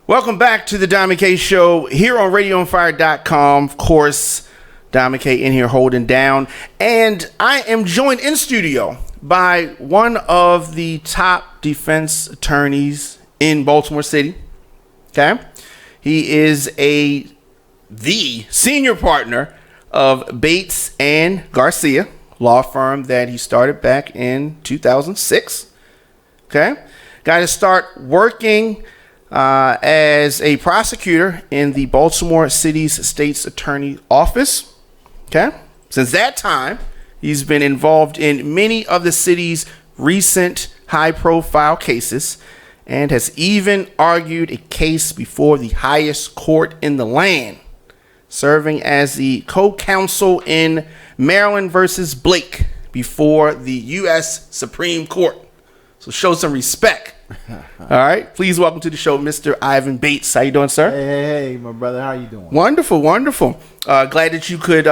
Welcome back to the Diamond K Show here on radioonfire.com. Of course, Diamond K in here holding down. And I am joined in studio by one of the top defense attorneys in Baltimore City. Okay? He is the senior partner of Bates and Garcia, law firm that he started back in 2006. Okay? Got to start working as a prosecutor in the Baltimore City's State's Attorney Office. Okay. Since that time, he's been involved in many of the city's recent high-profile cases and has even argued a case before the highest court in the land, serving as the co-counsel in Maryland versus Blake before the U.S. Supreme Court. So show some respect. All right. Please welcome to the show, Mr. Ivan Bates. How you doing, sir? Hey, my brother. How you doing? Wonderful. Glad that you could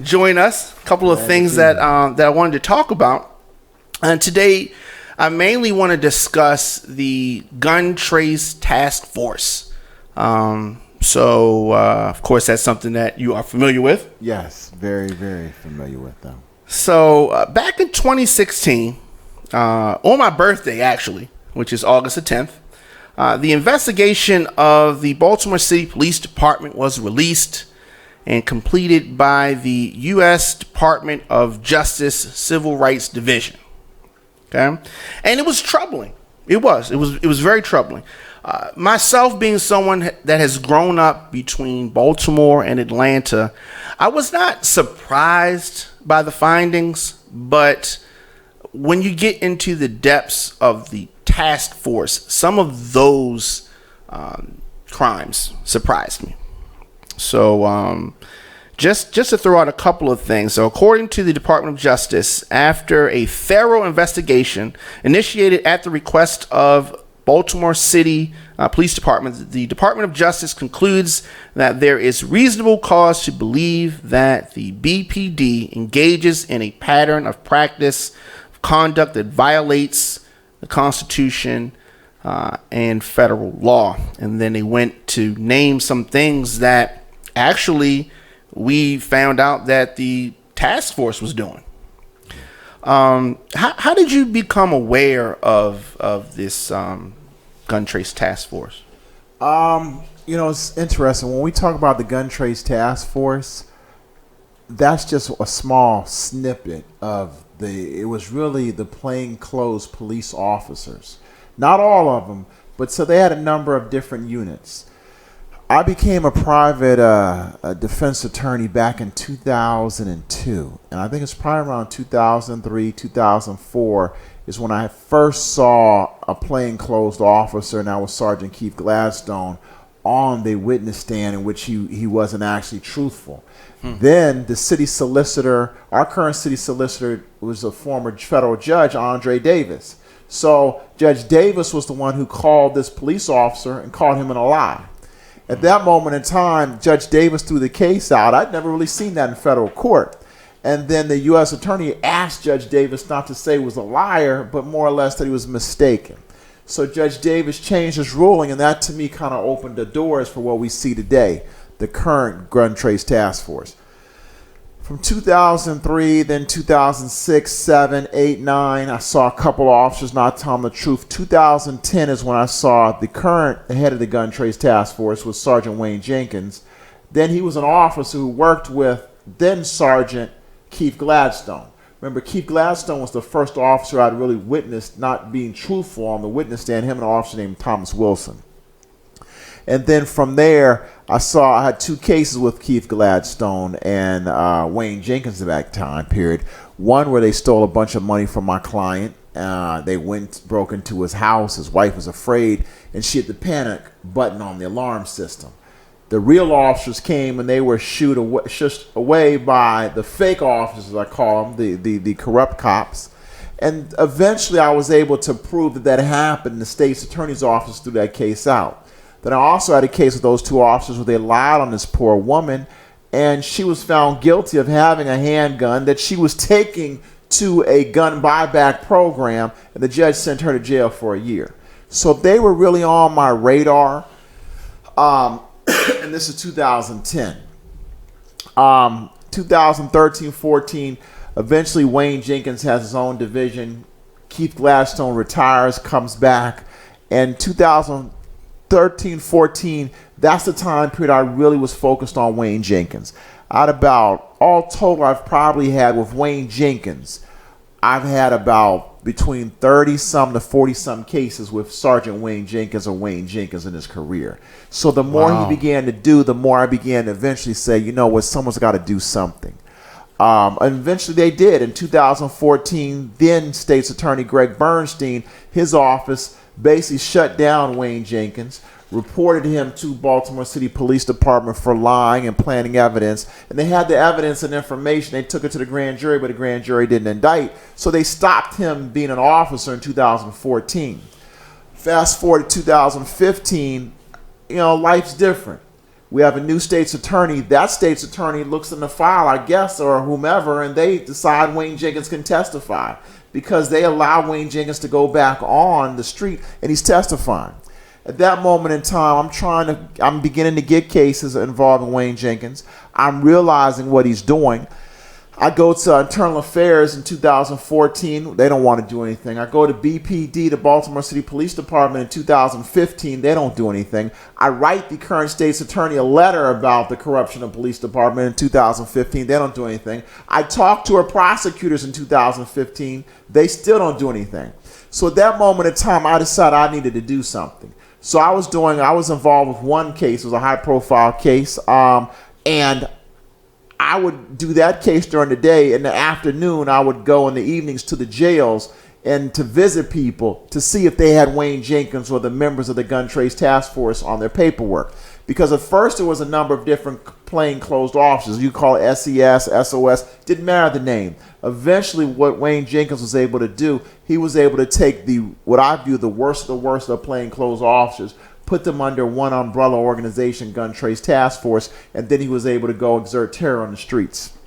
join us. A couple of things that I wanted to talk about. And today, I mainly want to discuss the Gun Trace Task Force. Of course, that's something that you are familiar with. Yes, very, very familiar with them. So, back in 2016, on my birthday, actually, which is August the 10th, the investigation of the Baltimore City Police Department was released and completed by the U.S. Department of Justice Civil Rights Division. Okay, and it was troubling. It was very troubling. Myself being someone that has grown up between Baltimore and Atlanta, I was not surprised by the findings, but when you get into the depths of the task force, some of those crimes surprised me. So just to throw out a couple of things. So according to the Department of Justice, after a thorough investigation initiated at the request of Baltimore City Police Department, the Department of Justice concludes that there is reasonable cause to believe that the BPD engages in a pattern of practice of conduct that violates the Constitution and federal law. And then they went to name some things that actually we found out that the task force was doing. How did you become aware of this Gun Trace Task Force? It's interesting. When we talk about the Gun Trace Task Force, that's just a small snippet of it was really the plainclothes police officers. Not all of them, but so they had a number of different units. I became a private defense attorney back in 2002, and I think it's probably around 2003, 2004 is when I first saw a plainclothes officer, and that was Sergeant Keith Gladstone, on the witness stand in which he wasn't actually truthful. Then the city solicitor, our current city solicitor, was a former federal judge, Andre Davis. So Judge Davis was the one who called this police officer and called him in a lie. At that moment in time, Judge Davis threw the case out. I'd never really seen that in federal court. And then the U.S. attorney asked Judge Davis not to say he was a liar, but more or less that he was mistaken. So Judge Davis changed his ruling, and that to me kind of opened the doors for what we see today, the current Gun Trace Task Force. From 2003, then 2006, 7, 8, 9, I saw a couple of officers not telling the truth. 2010 is when I saw the current head of the Gun Trace Task Force was Sergeant Wayne Jenkins. Then he was an officer who worked with then Sergeant Keith Gladstone. Remember, Keith Gladstone was the first officer I'd really witnessed not being truthful on the witness stand, him and an officer named Thomas Wilson. And then from there, I had two cases with Keith Gladstone and Wayne Jenkins at that time period. One where they stole a bunch of money from my client. They broke into his house. His wife was afraid, and she had the panic button on the alarm system. The real officers came, and they were shushed away by the fake officers, I call them, the corrupt cops. And eventually I was able to prove that happened. The state's attorney's office threw that case out. Then I also had a case with those two officers where they lied on this poor woman, and she was found guilty of having a handgun that she was taking to a gun buyback program, and the judge sent her to jail for a year. So they were really on my radar. And this is 2010. 2013-14, eventually Wayne Jenkins has his own division. Keith Gladstone retires, comes back. And 2013-14, that's the time period I really was focused on Wayne Jenkins. Out about, all total, I've probably had with Wayne Jenkins, I've had about between 30-some to 40-some cases with Sergeant Wayne Jenkins or Wayne Jenkins in his career. So the more he began to do, the more I began to eventually say, you know what, someone's got to do something. And eventually they did. In 2014, then State's Attorney Greg Bernstein, his office basically shut down Wayne Jenkins, reported him to Baltimore City Police Department for lying and planting evidence. And they had the evidence and information. They took it to the grand jury, but the grand jury didn't indict. So they stopped him being an officer in 2014. Fast forward to 2015, life's different. We have a new state's attorney. That state's attorney looks in the file, I guess, or whomever, and they decide Wayne Jenkins can testify because they allow Wayne Jenkins to go back on the street and he's testifying. At that moment in time, I'm beginning to get cases involving Wayne Jenkins. I'm realizing what he's doing. I go to Internal Affairs in 2014. They don't want to do anything. I go to BPD, the Baltimore City Police Department, in 2015. They don't do anything. I write the current state's attorney a letter about the corruption of the police department in 2015. They don't do anything. I talk to our prosecutors in 2015. They still don't do anything. So at that moment in time, I decided I needed to do something. So I was involved with one case. It was a high-profile case, and I would do that case during the day. In the afternoon, I would go in the evenings to the jails and to visit people to see if they had Wayne Jenkins or the members of the Gun Trace Task Force on their paperwork. Because at first there was a number of different plainclothes officers. You call it SES, SOS, didn't matter the name. Eventually what Wayne Jenkins was able to do, he was able to take what I view the worst of plainclothes officers, put them under one umbrella organization, Gun Trace Task Force, and then he was able to go exert terror on the streets.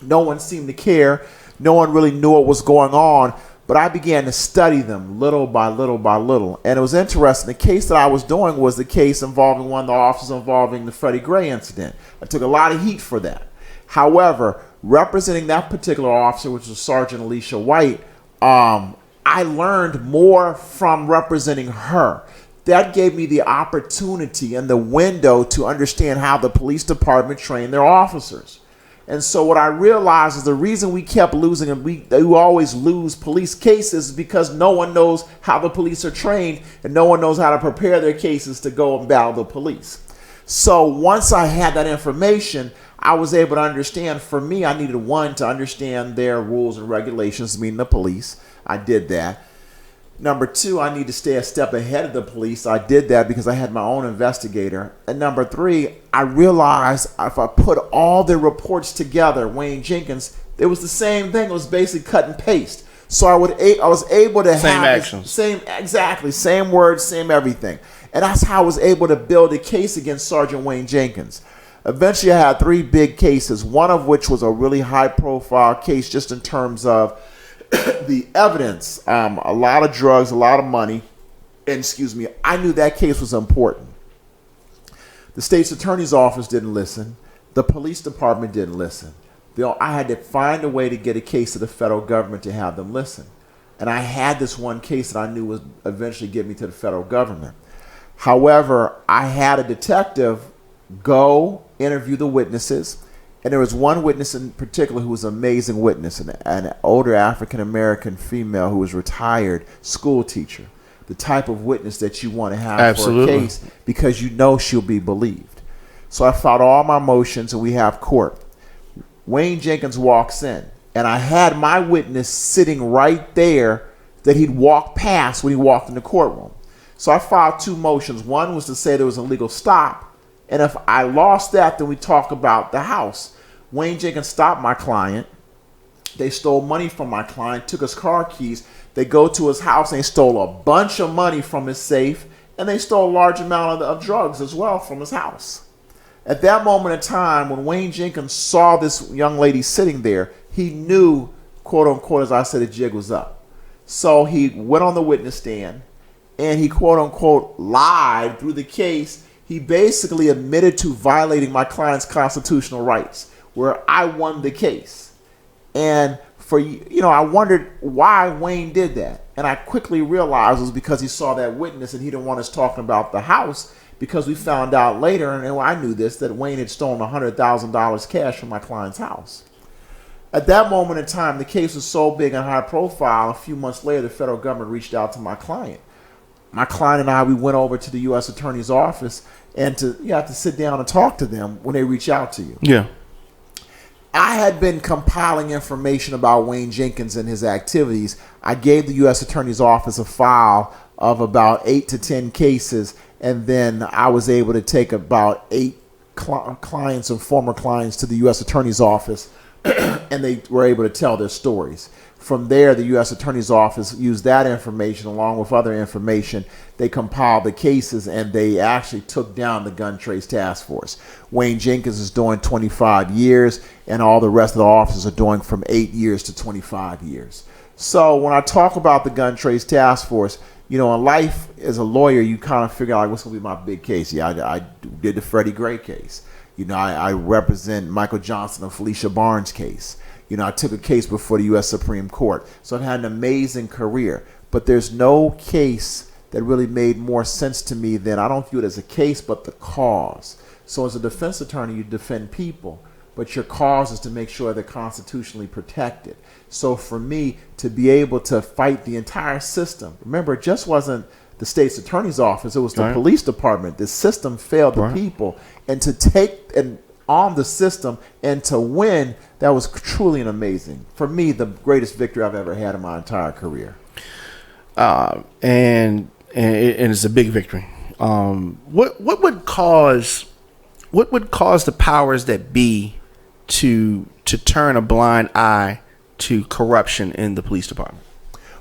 No one seemed to care. No one really knew what was going on, but I began to study them little by little by little. And it was interesting. The case that I was doing was the case involving one of the officers involving the Freddie Gray incident. I took a lot of heat for that. However, representing that particular officer, which was Sergeant Alicia White, I learned more from representing her. That gave me the opportunity and the window to understand how the police department trained their officers. And so what I realized is the reason we kept losing, and we always lose police cases, is because no one knows how the police are trained and no one knows how to prepare their cases to go and battle the police. So once I had that information, I was able to understand. For me, I needed to understand their rules and regulations, meaning the police. I did that. Number two, I need to stay a step ahead of the police. I did that because I had my own investigator. And number three, I realized if I put all the reports together, Wayne Jenkins, it was the same thing. It was basically cut and paste. So I was able to same have actions. Same words, same everything. And that's how I was able to build a case against Sergeant Wayne Jenkins. Eventually, I had three big cases, one of which was a really high-profile case just in terms of the evidence, a lot of drugs, a lot of money. And I knew that case was important. The state's attorney's office didn't listen. The police department didn't listen. I had to find a way to get a case to the federal government to have them listen. And I had this one case that I knew would eventually get me to the federal government. However, I had a detective go interview the witnesses. And there was one witness in particular who was an amazing witness, an older African-American female who was retired school teacher, the type of witness that you want to have Absolutely. for a case because you know she'll be believed. So I filed all my motions and we have court. Wayne Jenkins walks in and I had my witness sitting right there that he'd walk past when he walked in the courtroom. So I filed two motions. One was to say there was a legal stop. And if I lost that, then we talk about the house. Wayne Jenkins stopped my client. They stole money from my client, took his car keys. They go to his house and they stole a bunch of money from his safe. And they stole a large amount of drugs as well from his house. At that moment in time, when Wayne Jenkins saw this young lady sitting there, he knew, quote unquote, as I said, the jig was up. So he went on the witness stand and he, quote unquote, lied through the case. he basically admitted to violating my client's constitutional rights, where I won the case. And I wondered why Wayne did that. And I quickly realized it was because he saw that witness and he didn't want us talking about the house, because we found out later, and I knew this, that Wayne had stolen $100,000 cash from my client's house. At that moment in time, the case was so big and high profile, a few months later, the federal government reached out to my client. My client and I, we went over to the U.S. Attorney's office, and you have to sit down and talk to them when they reach out to you. Yeah. I had been compiling information about Wayne Jenkins and his activities. I gave the U.S. Attorney's office a file of about 8 to 10 cases, and then I was able to take about 8 clients and former clients to the U.S. Attorney's office, and they were able to tell their stories. From there, the U.S. Attorney's Office used that information along with other information. They compiled the cases, and they actually took down the Gun Trace Task Force. Wayne Jenkins is doing 25 years, and all the rest of the officers are doing from 8 years to 25 years. So when I talk about the Gun Trace Task Force, in life as a lawyer, you kind of figure out what's going to be my big case. Yeah, I did the Freddie Gray case. I represent Michael Johnson and Felicia Barnes case. I took a case before the U.S. Supreme Court. So I've had an amazing career. But there's no case that really made more sense to me than, I don't view it as a case, but the cause. So as a defense attorney, you defend people, but your cause is to make sure they're constitutionally protected. So for me to be able to fight the entire system, remember, it just wasn't the state's attorney's office, it was the police department. The system failed the people. And to take and on the system and to win, that was truly an amazing, for me, the greatest victory I've ever had in my entire career. And it's a big victory. What would cause the powers that be to turn a blind eye to corruption in the police department?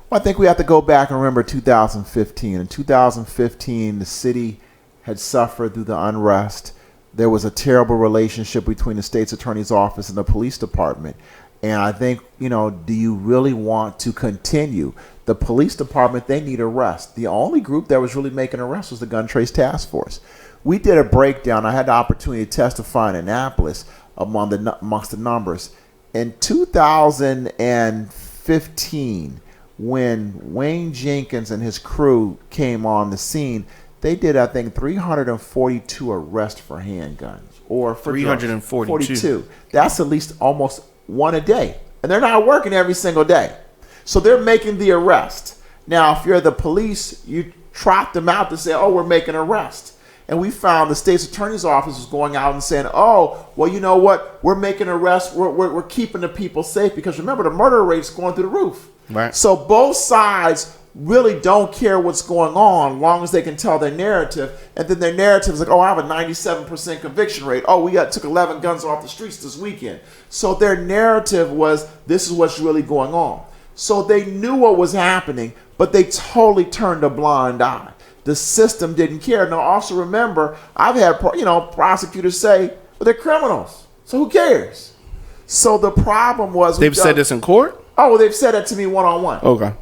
Well, I think we have to go back and remember 2015. In 2015, the city had suffered through the unrest. There was a terrible relationship between the state's attorney's office and the police department. And I think, do you really want to continue? The police department, they need arrest. The only group that was really making arrests was the Gun Trace Task Force. We did a breakdown. I had the opportunity to testify in Annapolis amongst the numbers. In 2015, when Wayne Jenkins and his crew came on the scene, they did, I think, 342 arrests for handguns. Or for 342. That's at least almost one a day. And they're not working every single day. So they're making the arrest. Now, if you're the police, you trot them out to say, oh, we're making an arrest. And we found the state's attorney's office was going out and saying, oh, well, you know what? We're making arrests. We're keeping the people safe. Because remember, the murder rate's going through the roof. Right. So both sides really don't care what's going on as long as they can tell their narrative. And then their narrative is like, oh, I have a 97% conviction rate. Oh, we took 11 guns off the streets this weekend. So their narrative was, this is what's really going on. So they knew what was happening, but they totally turned a blind eye. The system didn't care. Now, also remember, I've had prosecutors say, well, they're criminals, so who cares? So the problem was... They've said this in court? Oh, well, they've said that to me one-on-one. Okay.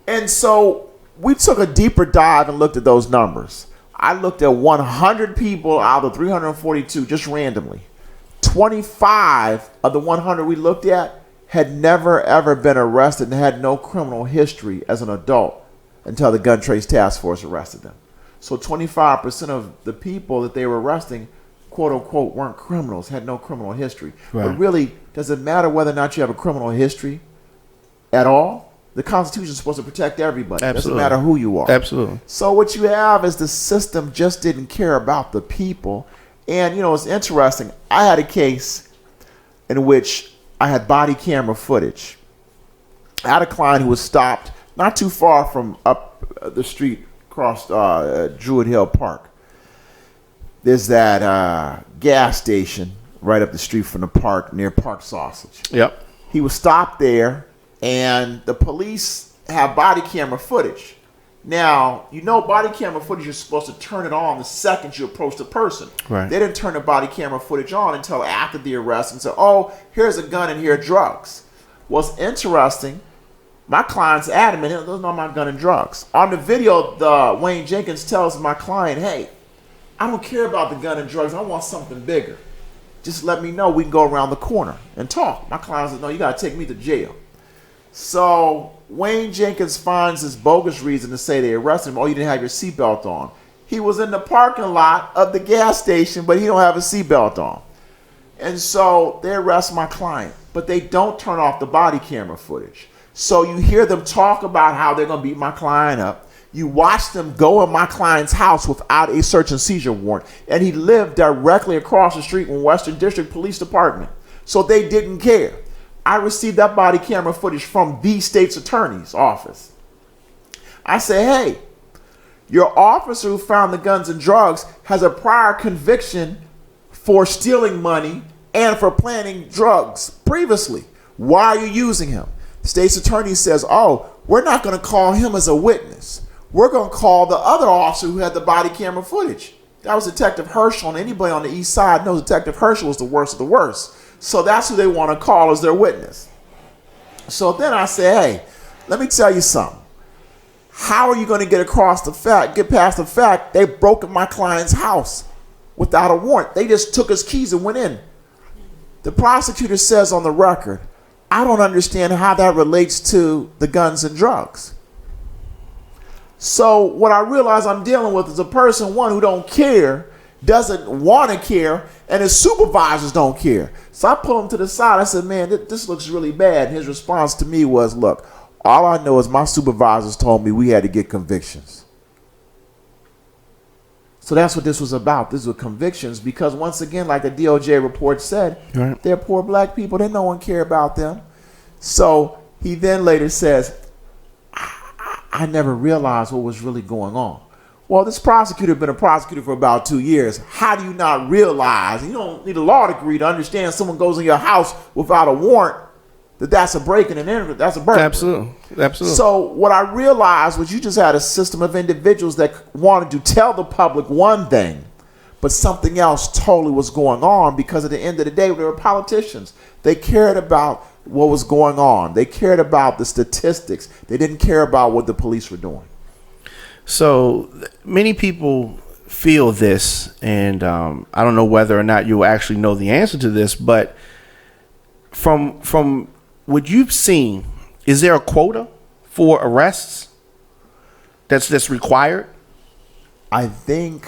And so we took a deeper dive and looked at those numbers. I looked at 100 people out of 342 just randomly. 25 of the 100 we looked at had never, ever been arrested and had no criminal history as an adult until the Gun Trace Task Force arrested them. So 25% of the people that they were arresting, quote unquote, weren't criminals, had no criminal history. Right. But really, does it matter whether or not you have a criminal history at all? The Constitution is supposed to protect everybody. Absolutely. It doesn't matter who you are. Absolutely. So what you have is the system just didn't care about the people. And, it's interesting. I had a case in which I had body camera footage. I had a client who was stopped not too far from up the street across Druid Hill Park. There's that gas station right up the street from the park near Park Sausage. Yep. He was stopped there, and the police have body camera footage. Now, body camera footage, you're supposed to turn it on the second you approach the person. Right. They didn't turn the body camera footage on until after the arrest and said, oh, here's a gun and here are drugs. What's interesting, my client's adamant, those are not my gun and drugs. On the video, Wayne Jenkins tells my client, hey, I don't care about the gun and drugs. I want something bigger. Just let me know. We can go around the corner and talk. My client said, no, you got to take me to jail. So Wayne Jenkins finds this bogus reason to say they arrested him. Oh, you didn't have your seatbelt on. He was in the parking lot of the gas station, but he don't have a seatbelt on. And so they arrest my client, but they don't turn off the body camera footage. So you hear them talk about how they're going to beat my client up. You watch them go in my client's house without a search and seizure warrant. And he lived directly across the street from Western District Police Department. So they didn't care. I received that body camera footage from the state's attorney's office. I say, hey, your officer who found the guns and drugs has a prior conviction for stealing money and for planting drugs previously. Why are you using him? The state's attorney says, oh, we're not going to call him as a witness. We're going to call the other officer who had the body camera footage. That was Detective Herschel, and anybody on the east side knows Detective Herschel was the worst of the worst. So that's who they want to call as their witness. So then I say, hey, let me tell you something. How are you going to get past the fact they broke in my client's house without a warrant? They just took his keys and went in. The prosecutor says on the record, I don't understand how that relates to the guns and drugs. So what I realize I'm dealing with is a person, one, who don't care, doesn't want to care, and his supervisors don't care. So I pull him to the side. I said, man, this looks really bad. And his response to me was, look, all I know is my supervisors told me we had to get convictions. So that's what this was about. This was convictions because, once again, like the DOJ report said, right, they're poor black people. They no one care about them. So he then later says, I never realized what was really going on. Well, this prosecutor had been a prosecutor for about 2 years. How do you not realize? You don't need a law degree to understand someone goes in your house without a warrant, that's a break-in and entry. That's a burglary. Absolutely. So what I realized was you just had a system of individuals that wanted to tell the public one thing, but something else totally was going on because at the end of the day, they were politicians. They cared about what was going on. They cared about the statistics. They didn't care about what the police were doing. So many people feel this, and I don't know whether or not you actually know the answer to this, but from what you've seen, is there a quota for arrests that's required? I think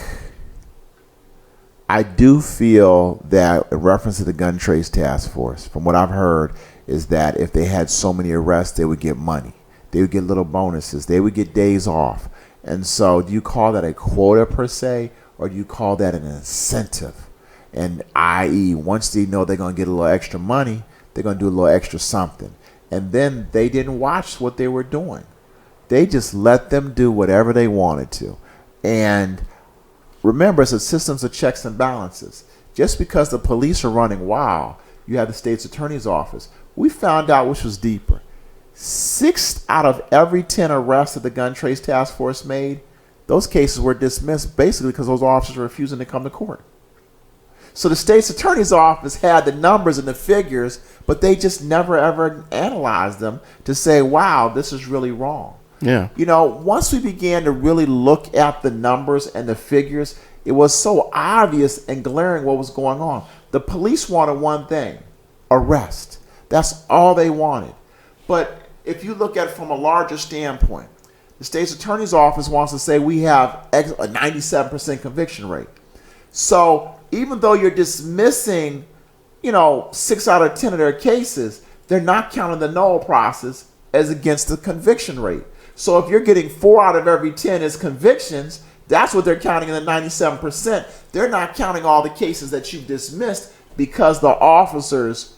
I do feel that in reference to the gun trace task force, from what I've heard, is that if they had so many arrests, they would get money. They would get little bonuses. They would get days off. And so do you call that a quota per se, or do you call that an incentive? And i.e., once they know they're going to get a little extra money, they're going to do a little extra something. And then they didn't watch what they were doing. They just let them do whatever they wanted to. And remember, it's a system of checks and balances. Just because the police are running wild, you have the state's attorney's office. We found out which was deeper. 6 out of every 10 arrests that the gun trace task force made, those cases were dismissed basically because those officers were refusing to come to court. So the state's attorney's office had the numbers and the figures, but they just never ever analyzed them to say, wow, this is really wrong. Yeah. You know, once we began to really look at the numbers and the figures, it was so obvious and glaring what was going on. The police wanted one thing, arrest. That's all they wanted. But if you look at it from a larger standpoint, the state's attorney's office wants to say we have a 97% conviction rate. So even though you're dismissing, 6 out of 10 of their cases, they're not counting the null process as against the conviction rate. So if you're getting 4 out of every 10 as convictions, that's what they're counting in the 97%. They're not counting all the cases that you've dismissed because the officers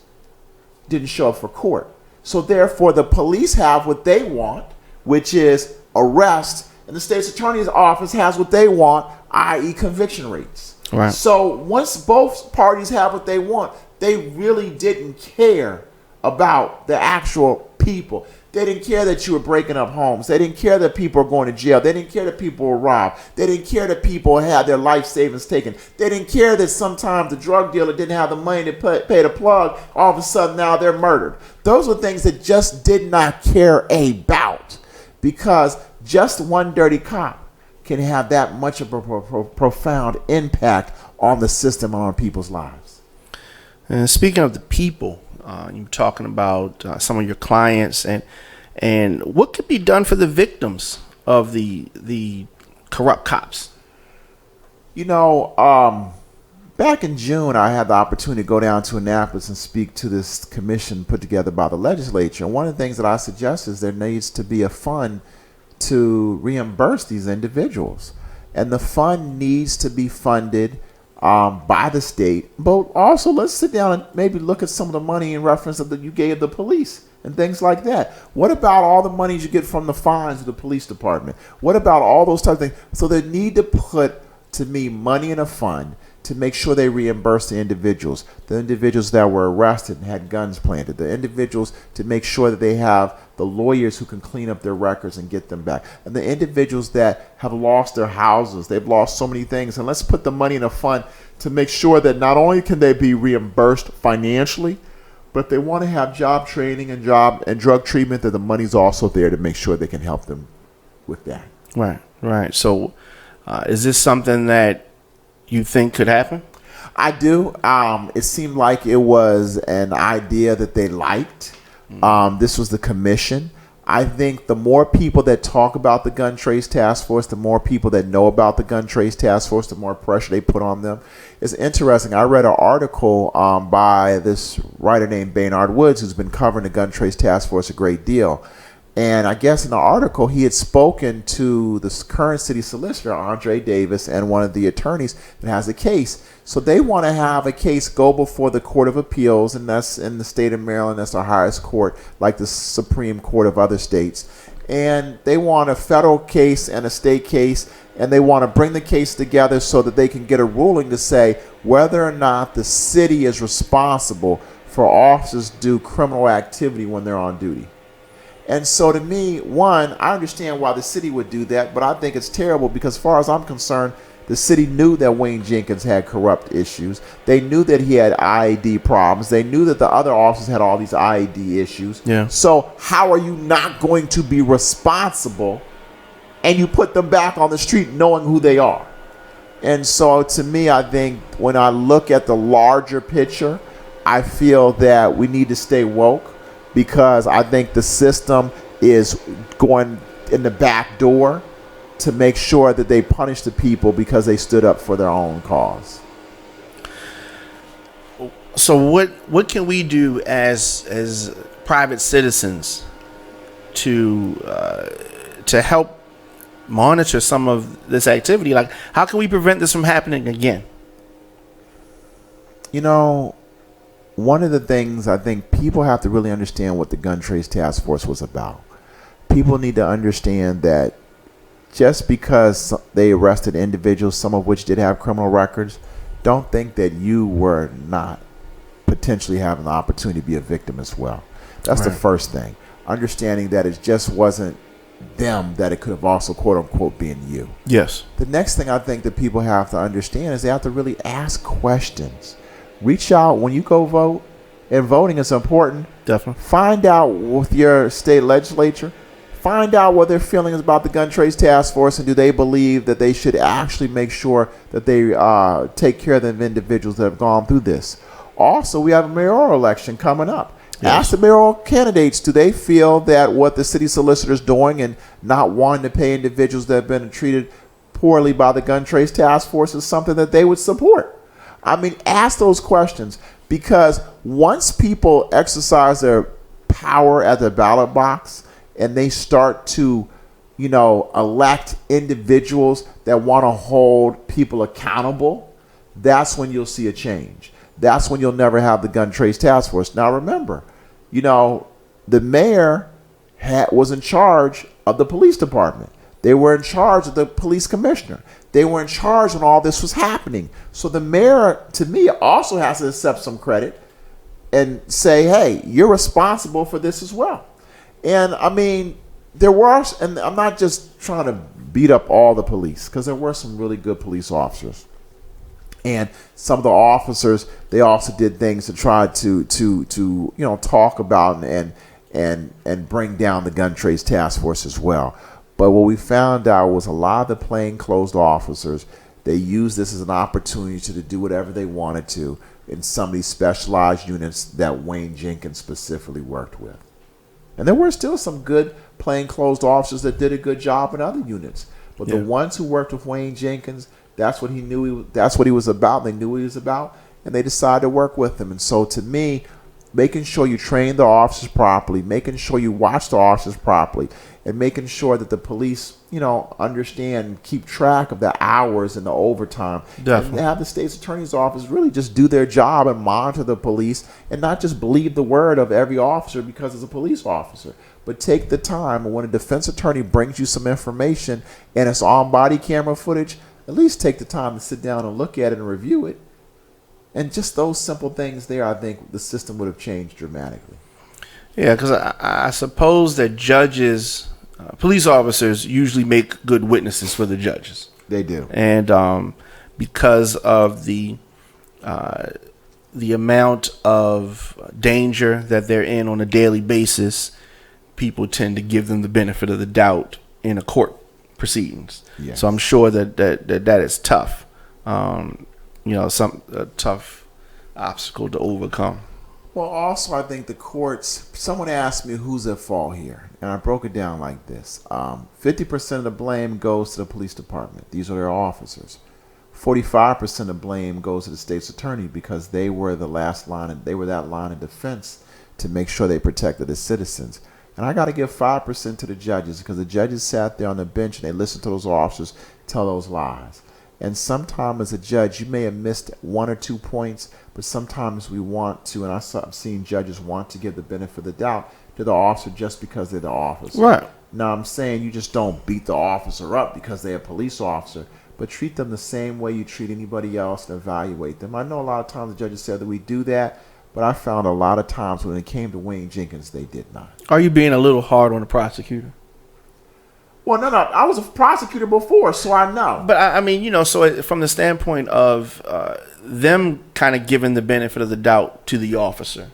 didn't show up for court. So therefore, the police have what they want, which is arrest, and the state's attorney's office has what they want, i.e. conviction rates. Right. So once both parties have what they want, they really didn't care about the actual people. They didn't care that you were breaking up homes. They didn't care that people were going to jail. They didn't care that people were robbed. They didn't care that people had their life savings taken. They didn't care that sometimes the drug dealer didn't have the money to pay the plug. All of a sudden now they're murdered. Those were things that just did not care about, because just one dirty cop can have that much of a profound impact on the system and on people's lives. And speaking of the people, you're talking about some of your clients and what could be done for the victims of the corrupt cops. Back in June, I had the opportunity to go down to Annapolis and speak to this commission put together by the legislature. And one of the things that I suggest is there needs to be a fund to reimburse these individuals. And the fund needs to be funded by the state. But also, let's sit down and maybe look at some of the money in reference that you gave the police and things like that. What about all the monies you get from the fines of the police department? What about all those types of things? So they need to put, to me, money in a fund to make sure they reimburse the individuals that were arrested and had guns planted, the individuals to make sure that they have the lawyers who can clean up their records and get them back, and the individuals that have lost their houses, they've lost so many things. And let's put the money in a fund to make sure that not only can they be reimbursed financially, but they want to have job training and drug treatment, that the money's also there to make sure they can help them with that. Right. So is this something that you think could happen? I do. It seemed like it was an idea that they liked. This was the commission. I think the more people that talk about the Gun Trace Task Force, the more people that know about the Gun Trace Task Force, the more pressure they put on them. It's interesting. I read an article by this writer named Baynard Woods, who's been covering the Gun Trace Task Force a great deal. And I guess in the article, he had spoken to the current city solicitor, Andre Davis, and one of the attorneys that has a case. So they want to have a case go before the Court of Appeals, and that's in the state of Maryland. That's our highest court, like the Supreme Court of other states. And they want a federal case and a state case, and they want to bring the case together so that they can get a ruling to say whether or not the city is responsible for officers to do criminal activity when they're on duty. And so to me, one, I understand why the city would do that, but I think it's terrible because as far as I'm concerned, the city knew that Wayne Jenkins had corrupt issues. They knew that he had IED problems. They knew that the other officers had all these IED issues. Yeah. So how are you not going to be responsible and you put them back on the street knowing who they are? And so to me, I think when I look at the larger picture, I feel that we need to stay woke, because I think the system is going in the back door to make sure that they punish the people because they stood up for their own cause. So what can we do as private citizens to help monitor some of this activity? Like, how can we prevent this from happening again? One of the things I think people have to really understand what the Gun Trace Task Force was about. People need to understand that just because they arrested individuals, some of which did have criminal records, don't think that you were not potentially having the opportunity to be a victim as well. That's the first thing. Understanding that it just wasn't them, that it could have also, quote unquote, been you. Yes. The next thing I think that people have to understand is they have to really ask questions. Reach out when you go vote, and voting is important. Definitely. Find out with your state legislature. Find out what their feelings about the Gun Trace Task Force, and do they believe that they should actually make sure that they take care of the individuals that have gone through this. Also, we have a mayoral election coming up. Yes. Ask the mayoral candidates, do they feel that what the city solicitor is doing and not wanting to pay individuals that have been treated poorly by the Gun Trace Task Force is something that they would support? I mean, ask those questions, because once people exercise their power at the ballot box and they start to, elect individuals that want to hold people accountable, that's when you'll see a change. That's when you'll never have the Gun Trace Task Force. Now, remember, the mayor was in charge of the police department. They were in charge of the police commissioner. They were in charge when all this was happening. So the mayor, to me, also has to accept some credit and say, hey, you're responsible for this as well. And I mean, there were, and I'm not just trying to beat up all the police, because there were some really good police officers. And some of the officers, they also did things to try to talk about and bring down the Gun Trace Task Force as well. But what we found out was a lot of the plainclothes officers, they used this as an opportunity to do whatever they wanted to in some of these specialized units that Wayne Jenkins specifically worked with. And there were still some good plainclothes officers that did a good job in other units. But the ones who worked with Wayne Jenkins, that's what he knew. That's what he was about. They knew what he was about, and they decided to work with him. And so, to me, making sure you train the officers properly, making sure you watch the officers properly, and making sure that the police, understand and keep track of the hours and the overtime. Definitely. And have the state's attorney's office really just do their job and monitor the police and not just believe the word of every officer because it's a police officer. But take the time, and when a defense attorney brings you some information and it's on body camera footage, at least take the time to sit down and look at it and review it. And just those simple things there, I think the system would have changed dramatically. Yeah, because I suppose that judges, police officers usually make good witnesses for the judges. They do. And because of the amount of danger that they're in on a daily basis, people tend to give them the benefit of the doubt in a court proceedings. Yes. So I'm sure that is tough. A tough obstacle to overcome. Well, also, I think the courts, someone asked me who's at fault here, and I broke it down like this. 50% of the blame goes to the police department. These are their officers. 45% of blame goes to the state's attorney because they were the last line, and they were that line of defense to make sure they protected the citizens. And I got to give 5% to the judges because the judges sat there on the bench and they listened to those officers tell those lies. And sometimes as a judge, you may have missed 1 or 2 points, but sometimes we want to, and I've seen judges want to give the benefit of the doubt to the officer just because they're the officer. Right. Now, I'm saying you just don't beat the officer up because they're a police officer, but treat them the same way you treat anybody else and evaluate them. I know a lot of times the judges said that we do that, but I found a lot of times when it came to Wayne Jenkins, they did not. Are you being a little hard on the prosecutor? Well, no. I was a prosecutor before, so I know. But I mean, so from the standpoint of them kind of giving the benefit of the doubt to the officer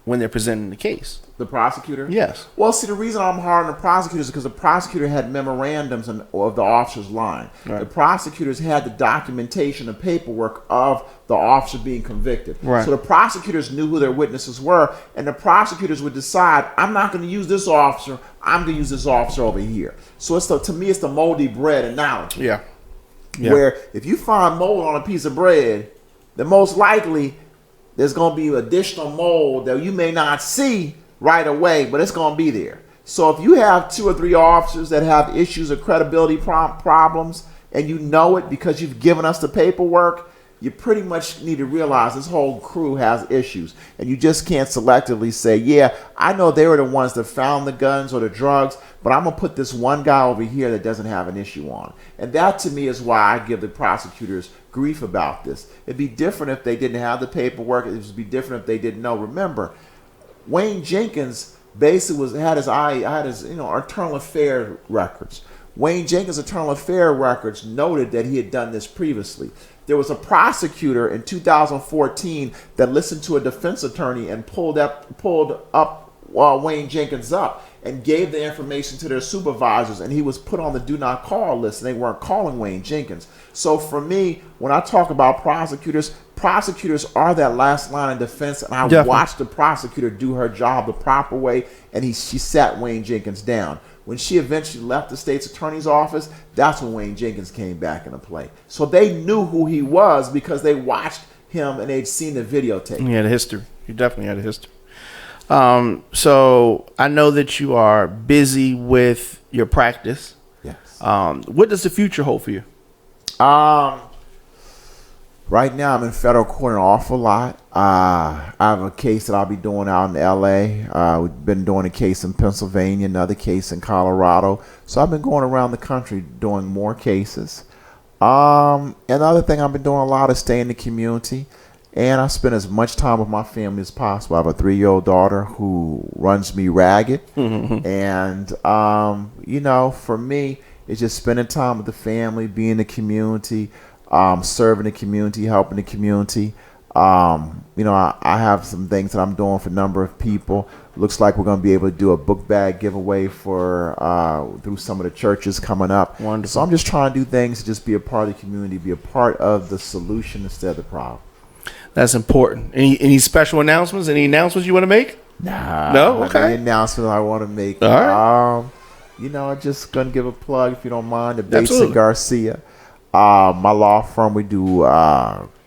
when they're presenting the case. The prosecutor? Yes. Well, see, the reason I'm hard on the prosecutors is because the prosecutor had memorandums of the officer's line. Right. The prosecutors had the documentation and paperwork of the officer being convicted. Right. So the prosecutors knew who their witnesses were, and the prosecutors would decide, I'm not going to use this officer, I'm going to use this officer over here. So to me, it's the moldy bread analogy. Yeah. Where if you find mold on a piece of bread, then most likely there's going to be additional mold that you may not see right away, but it's going to be there. So if you have 2 or 3 officers that have issues of credibility problems, and you know it because you've given us the paperwork, you pretty much need to realize this whole crew has issues. And you just can't selectively say, yeah, I know they were the ones that found the guns or the drugs, but I'm going to put this one guy over here that doesn't have an issue on. And that to me is why I give the prosecutors grief about this. It'd be different if they didn't have the paperwork. It would be different if they didn't know. Remember, Wayne Jenkins basically had his internal affair records. Wayne Jenkins' internal affair records noted that he had done this previously. There was a prosecutor in 2014 that listened to a defense attorney and pulled up Wayne Jenkins up and gave the information to their supervisors, and he was put on the do not call list, and they weren't calling Wayne Jenkins. So for me, when I talk about prosecutors are that last line of defense, and I watched the prosecutor do her job the proper way, and she sat Wayne Jenkins down. When she eventually left the state's attorney's office, that's when Wayne Jenkins came back into play. So they knew who he was because they watched him and they'd seen the videotape. He had a history. He definitely had a history. So I know that you are busy with your practice. Yes. What does the future hold for you? Right now, I'm in federal court an awful lot. I have a case that I'll be doing out in L.A. We've been doing a case in Pennsylvania, another case in Colorado. So I've been going around the country doing more cases. Another thing I've been doing a lot is staying in the community. And I spend as much time with my family as possible. I have a 3-year-old daughter who runs me ragged. And, for me, it's just spending time with the family, being in the community, serving the community, helping the community. I have some things that I'm doing for a number of people. Looks like we're going to be able to do a book bag giveaway for through some of the churches coming up. Wonderful. So I'm just trying to do things to just be a part of the community, be a part of the solution instead of the problem. That's important. Any special announcements? Any announcements you want to make? Nah. No? Okay. Any announcement I want to make. All right. I'm just going to give a plug, if you don't mind, to Bates Absolutely. Garcia. My law firm, we do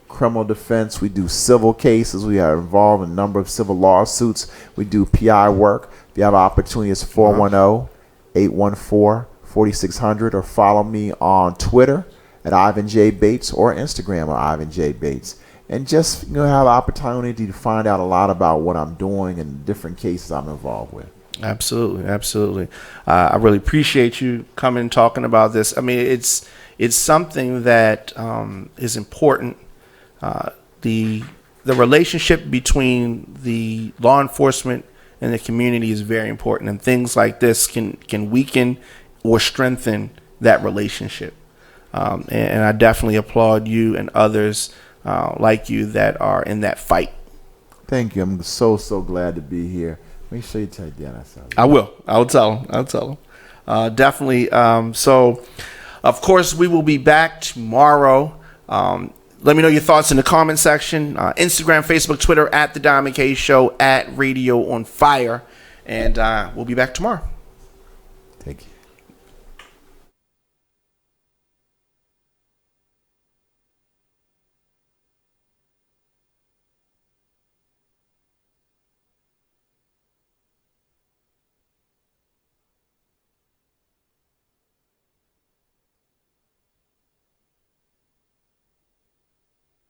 criminal defense. We do civil cases. We are involved in a number of civil lawsuits. We do PI work. If you have an opportunity, it's 410-814-4600, or follow me on Twitter at Ivan J. Bates, or Instagram at Ivan J. Bates. And just have an opportunity to find out a lot about what I'm doing and different cases I'm involved with. Absolutely. I really appreciate you coming and talking about this. I mean, it's something that is important. The relationship between the law enforcement and the community is very important, and things like this can weaken or strengthen that relationship. And I definitely applaud you and others like you that are in that fight. Thank you. I'm so glad to be here. Make sure you tell Dan I saw you. I will. I'll tell him. Definitely. So, of course, we will be back tomorrow. Let me know your thoughts in the comment section. Instagram, Facebook, Twitter, at The Diamond K Show, at Radio on Fire. And we'll be back tomorrow.